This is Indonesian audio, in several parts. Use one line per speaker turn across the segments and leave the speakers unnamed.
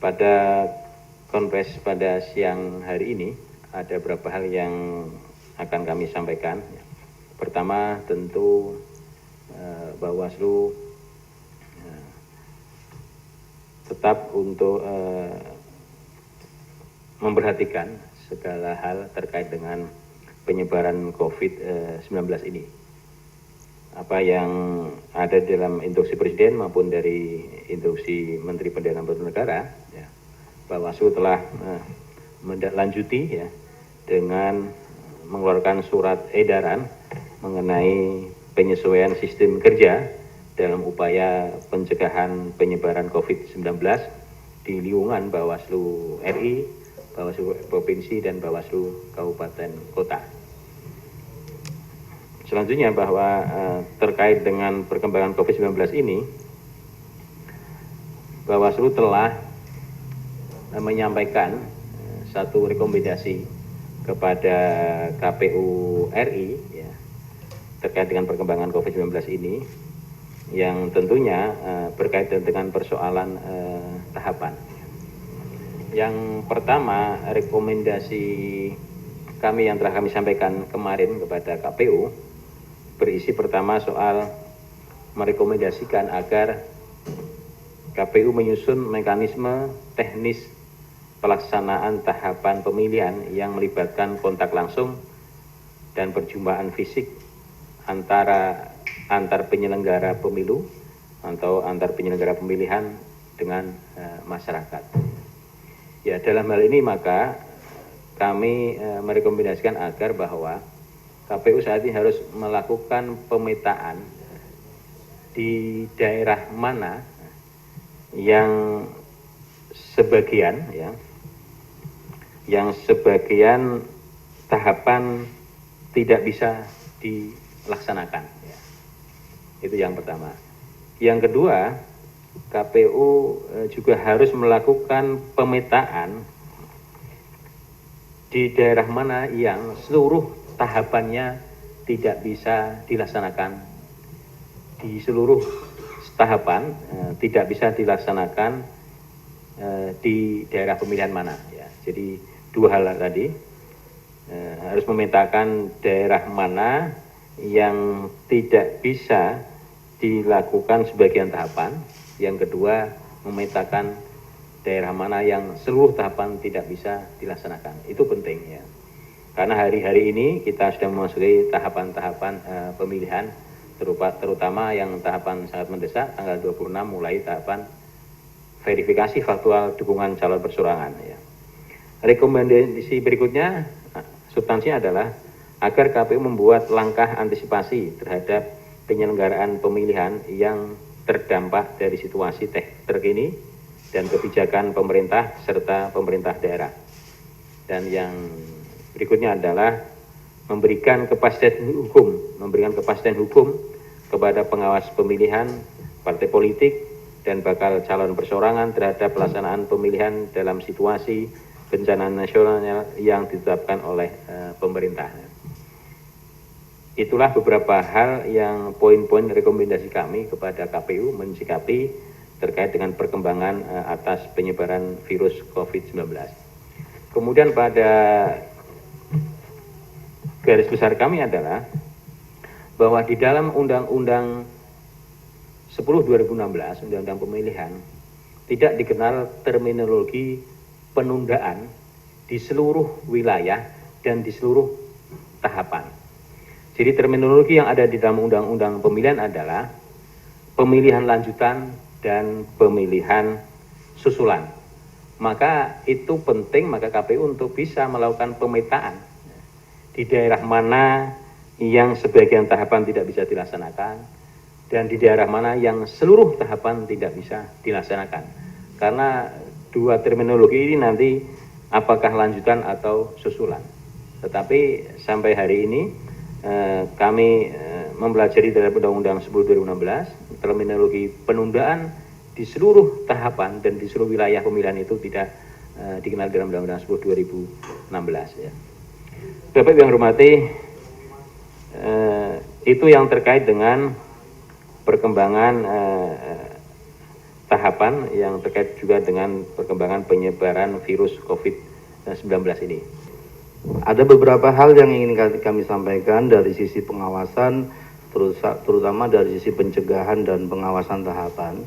Pada konferensi pada siang hari ini ada beberapa hal yang akan kami sampaikan. Pertama, tentu Bawaslu tetap untuk memperhatikan segala hal terkait dengan penyebaran COVID-19 ini. Apa yang ada dalam instruksi Presiden maupun dari instruksi Menteri Perdana Negara, ya, Bawaslu telah menindaklanjuti ya, dengan mengeluarkan surat edaran mengenai penyesuaian sistem kerja dalam upaya pencegahan penyebaran COVID-19 di lingkungan Bawaslu RI, Bawaslu Provinsi, dan Bawaslu Kabupaten Kota. Selanjutnya bahwa terkait dengan perkembangan COVID-19 ini, Bawaslu telah menyampaikan satu rekomendasi kepada KPU RI ya, terkait dengan perkembangan COVID-19 ini, yang tentunya berkaitan dengan persoalan tahapan. Yang pertama, rekomendasi kami yang telah kami sampaikan kemarin kepada KPU berisi pertama soal merekomendasikan agar KPU menyusun mekanisme teknis pelaksanaan tahapan pemilihan yang melibatkan kontak langsung dan perjumpaan fisik antar penyelenggara pemilu atau antar penyelenggara pemilihan dengan masyarakat. Ya, dalam hal ini maka kami merekomendasikan agar bahwa KPU saat ini harus melakukan pemetaan di daerah mana yang sebagian tahapan tidak bisa dilaksanakan. Ya. Itu yang pertama. Yang kedua, KPU juga harus melakukan pemetaan di daerah mana yang seluruh tahapannya tidak bisa dilaksanakan. Di seluruh tahapan tidak bisa dilaksanakan di daerah pemilihan mana. Ya. Jadi dua hal tadi, harus memetakan daerah mana yang tidak bisa dilakukan sebagian tahapan. Yang kedua, memetakan daerah mana yang seluruh tahapan tidak bisa dilaksanakan. Itu penting ya. Karena hari-hari ini kita sudah memasuki tahapan-tahapan pemilihan, terutama yang tahapan sangat mendesak, tanggal 26 mulai tahapan verifikasi faktual dukungan calon perseorangan. Ya. Rekomendasi berikutnya, substansinya adalah agar KPU membuat langkah antisipasi terhadap penyelenggaraan pemilihan yang terdampak dari situasi terkini dan kebijakan pemerintah serta pemerintah daerah. Dan yang berikutnya adalah memberikan kepastian hukum kepada pengawas pemilihan, partai politik, dan bakal calon perseorangan terhadap pelaksanaan pemilihan dalam situasi bencana nasional yang ditetapkan oleh pemerintah. Itulah beberapa hal yang poin-poin rekomendasi kami kepada KPU mensikapi terkait dengan perkembangan atas penyebaran virus COVID-19. Kemudian pada garis besar kami adalah bahwa di dalam Undang-Undang 10 2016, Undang-Undang Pemilihan, tidak dikenal terminologi penundaan di seluruh wilayah dan di seluruh tahapan. Jadi terminologi yang ada di dalam Undang-Undang Pemilihan adalah pemilihan lanjutan dan pemilihan susulan. Maka itu penting, maka KPU untuk bisa melakukan pemetaan di daerah mana yang sebagian tahapan tidak bisa dilaksanakan dan di daerah mana yang seluruh tahapan tidak bisa dilaksanakan. Karena dua terminologi ini nanti apakah lanjutan atau susulan. Tetapi sampai hari ini kami mempelajari dalam Undang-Undang 10 2016 terminologi penundaan di seluruh tahapan dan di seluruh wilayah pemilihan itu tidak dikenal dalam Undang-Undang 10 2016 ya. Bapak Ibu yang hormati, itu yang terkait dengan perkembangan tahapan yang terkait juga dengan perkembangan penyebaran virus COVID-19 ini.
Ada beberapa hal yang ingin kami sampaikan dari sisi pengawasan, terutama dari sisi pencegahan dan pengawasan tahapan.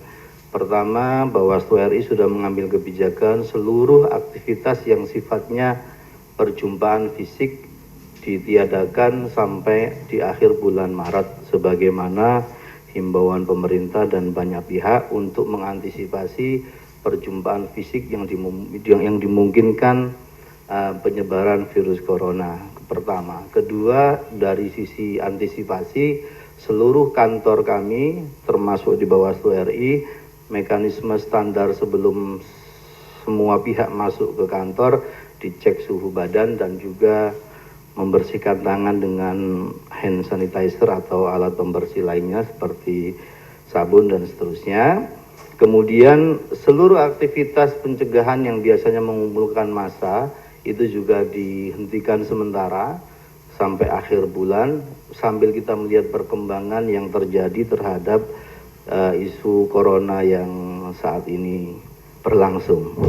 Pertama, Bawaslu RI sudah mengambil kebijakan seluruh aktivitas yang sifatnya perjumpaan fisik ditiadakan sampai di akhir bulan Maret sebagaimana himbauan pemerintah dan banyak pihak untuk mengantisipasi perjumpaan fisik yang dimungkinkan penyebaran virus corona. Pertama, kedua, dari sisi antisipasi seluruh kantor kami termasuk di Bawaslu RI mekanisme standar sebelum semua pihak masuk ke kantor dicek suhu badan dan juga membersihkan tangan dengan hand sanitizer atau alat pembersih lainnya seperti sabun dan seterusnya. Kemudian seluruh aktivitas pencegahan yang biasanya mengumpulkan massa itu juga dihentikan sementara sampai akhir bulan sambil kita melihat perkembangan yang terjadi terhadap isu corona yang saat ini berlangsung.